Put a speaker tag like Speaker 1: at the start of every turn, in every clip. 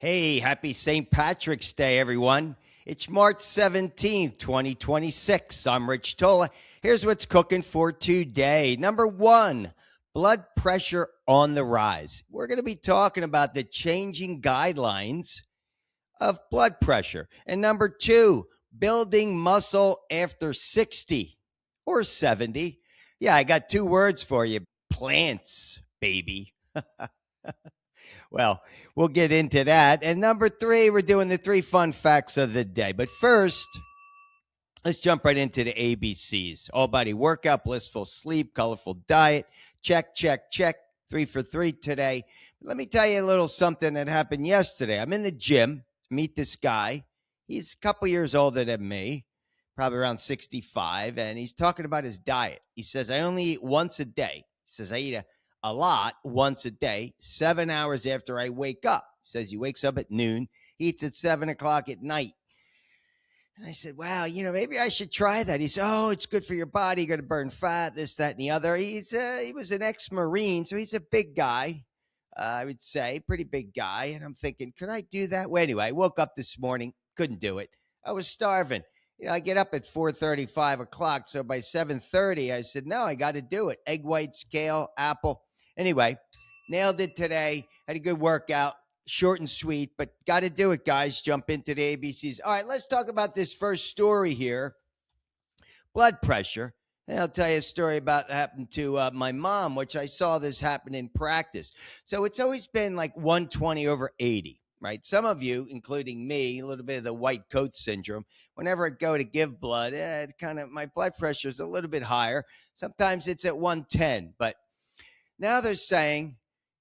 Speaker 1: Hey, happy St. Patrick's Day, everyone. It's March 17th, 2026. I'm Rich Tola. Here's what's cooking for today. Number one, blood pressure on the rise. We're going to be talking about the changing guidelines of blood pressure. And number two, building muscle after 60 or 70. Yeah, I got two words for you: plants, baby. Well, we'll get into that. And number three, we're doing the three fun facts of the day. But first, let's jump right into the ABCs. All body workout, blissful sleep, colorful diet. Check, check, check. 3 for 3 today. Let me tell you a little something that happened yesterday. I'm in the gym, meet this guy. He's a couple years older than me, probably around 65, and he's talking about his diet. He says, I only eat once a day. He says, I eat a lot once a day, 7 hours after I wake up. He says he wakes up at noon, eats at 7 o'clock at night. And I said, wow, maybe I should try that. He said, oh, it's good for your body. You're going to burn fat, this, that, and the other. He was an ex-Marine, so he's a big guy, I would say, pretty big guy. And I'm thinking, can I do that? Well, anyway, I woke up this morning, couldn't do it. I was starving. I get up at 4:30, 5 o'clock. So by 7:30, I said, no, I got to do it. Egg whites, kale, apple. Anyway, nailed it today. Had a good workout. Short and sweet, but got to do it, guys. Jump into the ABCs. All right, let's talk about this first story here. Blood pressure. And I'll tell you a story about what happened to my mom, which I saw this happen in practice. So it's always been like 120 over 80, right? Some of you, including me, a little bit of the white coat syndrome. Whenever I go to give blood, my blood pressure is a little bit higher. Sometimes it's at 110, but now they're saying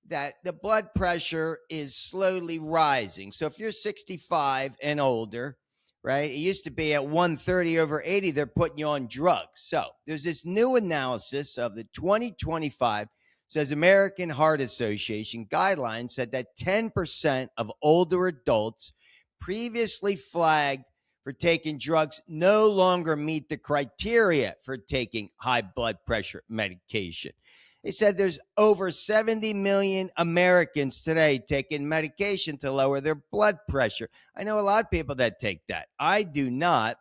Speaker 1: that the blood pressure is slowly rising. So if you're 65 and older, right, it used to be at 130 over 80, they're putting you on drugs. So there's this new analysis of the 2025, says American Heart Association guidelines said that 10% of older adults previously flagged for taking drugs no longer meet the criteria for taking high blood pressure medication. They said there's over 70 million Americans today taking medication to lower their blood pressure. I know a lot of people that take that. I do not,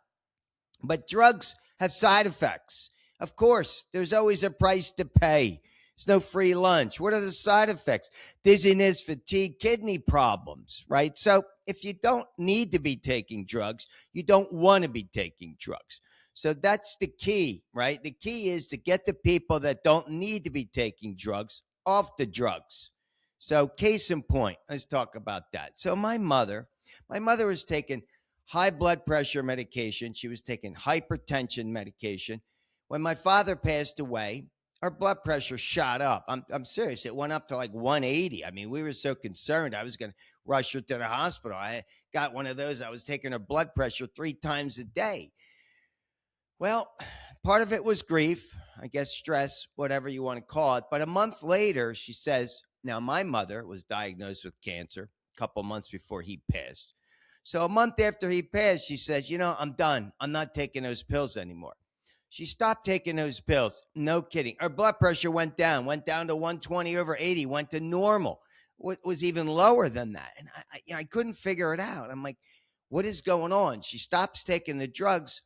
Speaker 1: but drugs have side effects. Of course, there's always a price to pay. There's no free lunch. What are the side effects? Dizziness, fatigue, kidney problems, right? So if you don't need to be taking drugs, you don't want to be taking drugs. So that's the key, right? The key is to get the people that don't need to be taking drugs off the drugs. So case in point, let's talk about that. So my mother was taking high blood pressure medication. She was taking hypertension medication. When my father passed away, our blood pressure shot up. I'm serious. It went up to like 180. I mean, we were so concerned. I was going to rush her to the hospital. I got one of those. I was taking her blood pressure 3 times a day. Well, part of it was grief, I guess stress, whatever you want to call it. But a month later, she says, now my mother was diagnosed with cancer a couple months before he passed. So a month after he passed, she says, I'm done. I'm not taking those pills anymore. She stopped taking those pills. No kidding. Her blood pressure went down to 120 over 80, went to normal. Was even lower than that. And I couldn't figure it out. I'm like, what is going on? She stops taking the drugs.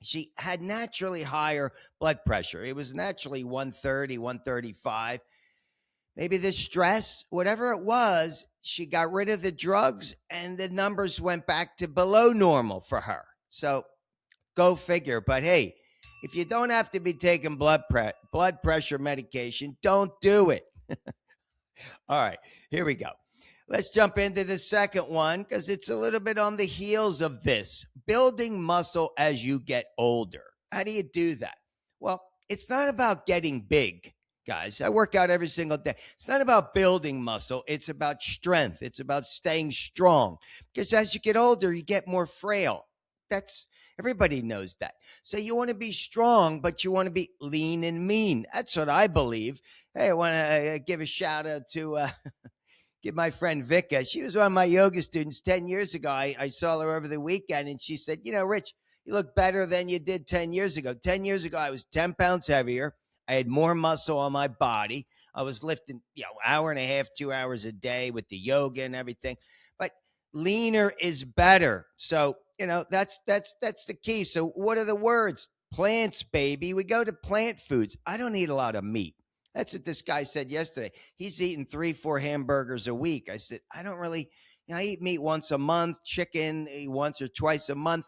Speaker 1: She had naturally higher blood pressure. It was naturally 130, 135. Maybe the stress, whatever it was, she got rid of the drugs and the numbers went back to below normal for her. So go figure. But hey, if you don't have to be taking blood pressure medication, don't do it. All right, here we go. Let's jump into the second one because it's a little bit on the heels of this. Building muscle as you get older. How do you do that? Well, it's not about getting big, guys. I work out every single day. It's not about building muscle. It's about strength. It's about staying strong because as you get older, you get more frail. Everybody knows that. So you want to be strong, but you want to be lean and mean. That's what I believe. Hey, I want to give a shout out to give my friend Vika. She was one of my yoga students 10 years ago. I saw her over the weekend and she said, Rich, you look better than you did 10 years ago. 10 years ago, I was 10 pounds heavier. I had more muscle on my body. I was lifting, hour and a half, 2 hours a day with the yoga and everything. leaner is better. So, that's the key. So what are the words? Plants, baby. We go to plant foods. I don't eat a lot of meat. That's what this guy said yesterday. He's eating 3-4 hamburgers a week. I said, I don't really, I eat meat once a month, chicken once or twice a month.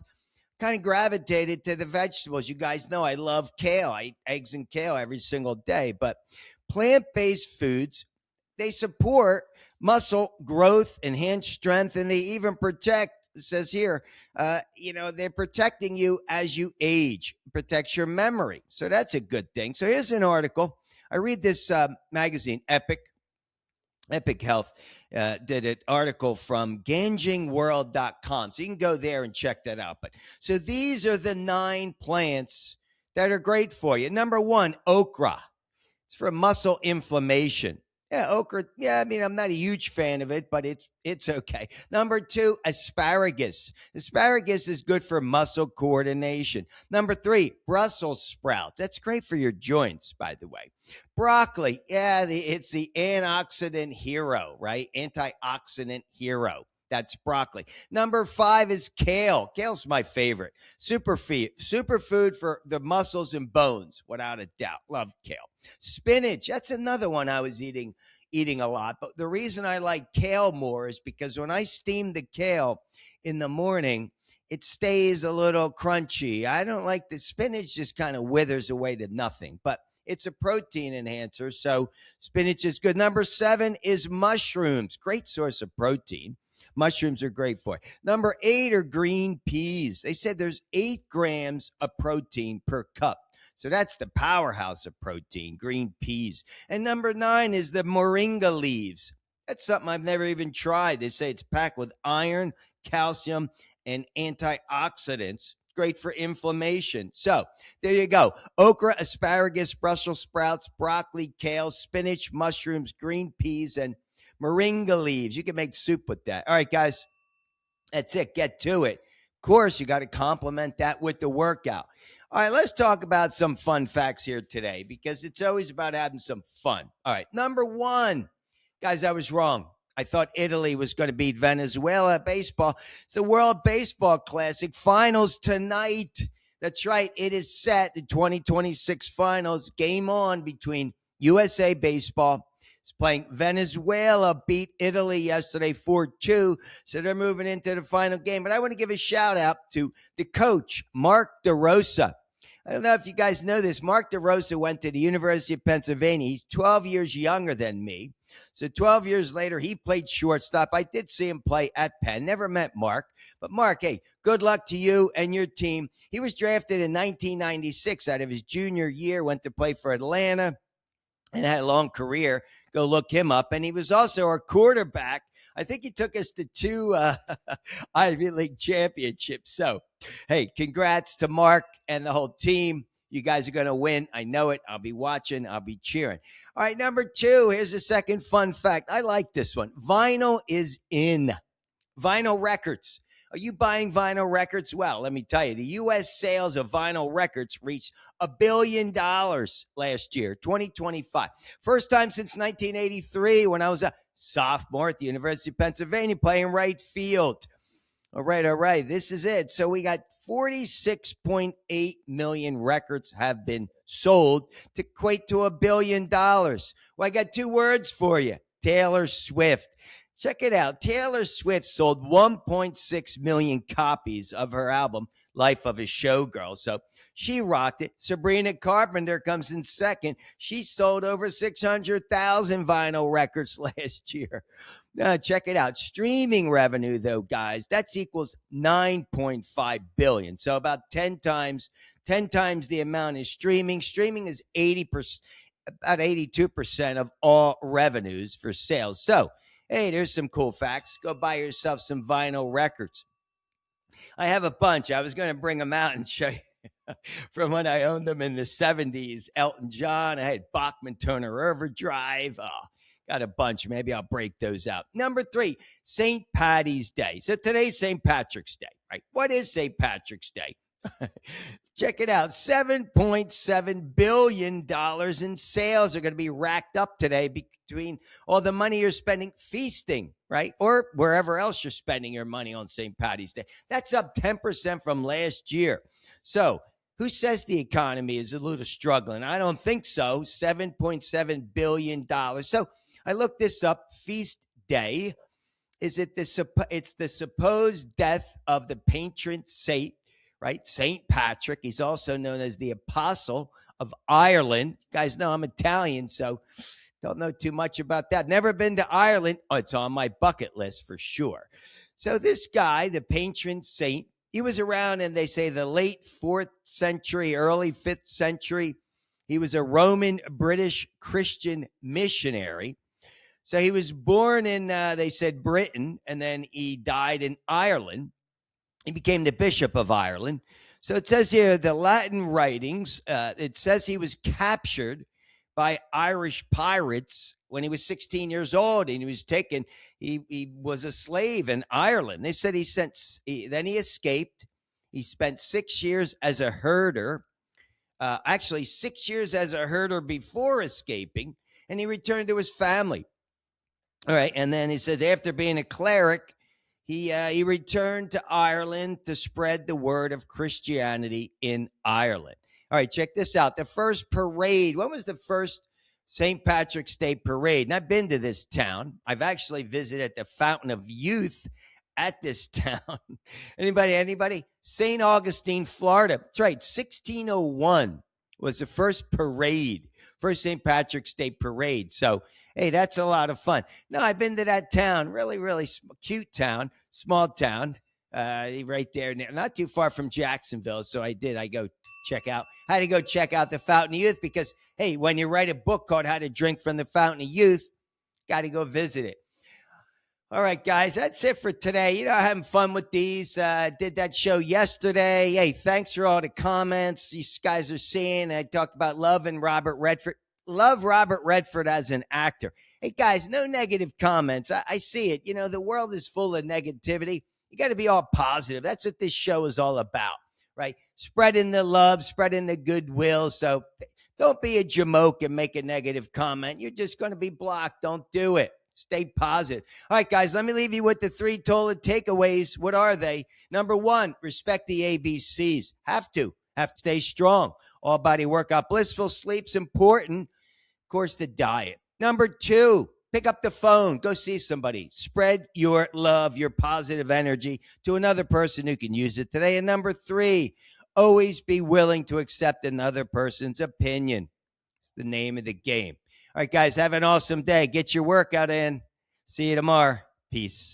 Speaker 1: Kind of gravitated to the vegetables. You guys know I love kale. I eat eggs and kale every single day. But plant-based foods, they support muscle growth, enhance strength, and they even protect, it says here, they're protecting you as you age, protects your memory. So that's a good thing. So here's an article. I read this magazine, Epic Health, did an article from GanjingWorld.com. So you can go there and check that out. But so these are the 9 plants that are great for you. Number 1, okra. It's for muscle inflammation. Yeah, okra. Yeah, I mean, I'm not a huge fan of it, but it's okay. Number 2, asparagus. Asparagus is good for muscle coordination. Number 3, Brussels sprouts. That's great for your joints, by the way. Broccoli. Yeah, it's the antioxidant hero, right? Antioxidant hero. That's broccoli. Number 5 is kale. Kale's my favorite. Superfood for the muscles and bones, without a doubt. Love kale. Spinach. That's another one I was eating a lot. But the reason I like kale more is because when I steam the kale in the morning, it stays a little crunchy. I don't like the spinach, just kind of withers away to nothing. But it's a protein enhancer, so spinach is good. Number 7 is mushrooms. Great source of protein. Mushrooms are great for it. Number 8 are green peas. They said there's 8 grams of protein per cup. So that's the powerhouse of protein, green peas. And number 9 is the moringa leaves. That's something I've never even tried. They say it's packed with iron, calcium, and antioxidants. Great for inflammation. So there you go. Okra, asparagus, Brussels sprouts, broccoli, kale, spinach, mushrooms, green peas, and moringa leaves. You can make soup with that. All right, guys, that's it. Get to it. Of course, you got to complement that with the workout. All right, let's talk about some fun facts here today because it's always about having some fun. All right, number 1. Guys, I was wrong. I thought Italy was going to beat Venezuela baseball. It's the World Baseball Classic finals tonight. That's right. It is set. The 2026 finals. Game on between USA Baseball. It's playing Venezuela. Beat Italy yesterday 4-2. So they're moving into the final game. But I want to give a shout out to the coach, Mark DeRosa. I don't know if you guys know this. Mark DeRosa went to the University of Pennsylvania. He's 12 years younger than me. So 12 years later, he played shortstop. I did see him play at Penn. Never met Mark. But Mark, hey, good luck to you and your team. He was drafted in 1996 out of his junior year, went to play for Atlanta and had a long career. Go look him up. And he was also our quarterback. I think he took us to 2 Ivy League championships. So, hey, congrats to Mark and the whole team. You guys are going to win. I know it. I'll be watching. I'll be cheering. All right, number 2. Here's a second fun fact. I like this one. Vinyl is in. Vinyl records. Are you buying vinyl records? Well, let me tell you, the U.S. sales of vinyl records reached $1 billion last year, 2025. First time since 1983 when I was a sophomore at the University of Pennsylvania playing right field. All right. This is it. So we got 46.8 million records have been sold to equate to $1 billion. Well, I got 2 words for you. Taylor Swift. Check it out. Taylor Swift sold 1.6 million copies of her album, Life of a Showgirl. So she rocked it. Sabrina Carpenter comes in second. She sold over 600,000 vinyl records last year. Check it out. Streaming revenue, though, guys, that's equals $9.5 billion. So about 10 times the amount is streaming. Streaming is 80%, about 82% of all revenues for sales. So, hey, there's some cool facts. Go buy yourself some vinyl records. I have a bunch. I was going to bring them out and show you from when I owned them in the 70s. Elton John. I had Bachman Turner Overdrive. Oh, got a bunch. Maybe I'll break those out. Number 3, St. Patty's Day. So today's St. Patrick's Day, right? What is St. Patrick's Day? Check it out. $7.7 billion in sales are going to be racked up today between all the money you're spending feasting, right? Or wherever else you're spending your money on St. Patty's Day. That's up 10% from last year. So who says the economy is a little struggling? I don't think so. $7.7 billion. So I looked this up. Feast Day. It's the supposed death of the patron saint, right? St. Patrick. He's also known as the Apostle of Ireland. You guys know I'm Italian, so don't know too much about that. Never been to Ireland. Oh, it's on my bucket list for sure. So this guy, the patron saint, he was around in, they say, the late 4th century, early 5th century. He was a Roman British Christian missionary. So he was born in, they said, Britain, and then he died in Ireland. He became the Bishop of Ireland. So it says here, the Latin writings, it says he was captured by Irish pirates when he was 16 years old, and he was taken, he was a slave in Ireland. They said then he escaped. He spent 6 years as a herder, actually 6 years as a herder before escaping, and he returned to his family. All right, and then he said after being a cleric, he returned to Ireland to spread the word of Christianity in Ireland. All right, check this out. The first parade. When was the first St. Patrick's Day parade? And I've been to this town. I've actually visited the Fountain of Youth at this town. Anybody? St. Augustine, Florida. That's right. 1601 was the first parade, first St. Patrick's Day parade. So, hey, that's a lot of fun. No, I've been to that town. Really, really cute town, small town, right there, not too far from Jacksonville. So I had to go check out the Fountain of Youth because, hey, when you write a book called How to Drink from the Fountain of Youth, got to go visit it. All right, guys, that's it for today. Having fun with these. Did that show yesterday. Hey, thanks for all the comments these guys are seeing. I talked about loving Robert Redford. Love Robert Redford as an actor. Hey, guys, no negative comments. I see it. The world is full of negativity. You got to be all positive. That's what this show is all about, right? Spreading the love, spreading the goodwill. So don't be a jamoke and make a negative comment. You're just going to be blocked. Don't do it. Stay positive. All right, guys, let me leave you with the 3 Tola takeaways. What are they? Number 1, respect the ABCs. Have to stay strong. All body workout, blissful sleep's important. Of course, the diet. Number 2, pick up the phone. Go see somebody. Spread your love, your positive energy to another person who can use it today. And number 3, always be willing to accept another person's opinion. It's the name of the game. All right, guys, have an awesome day. Get your workout in. See you tomorrow. Peace.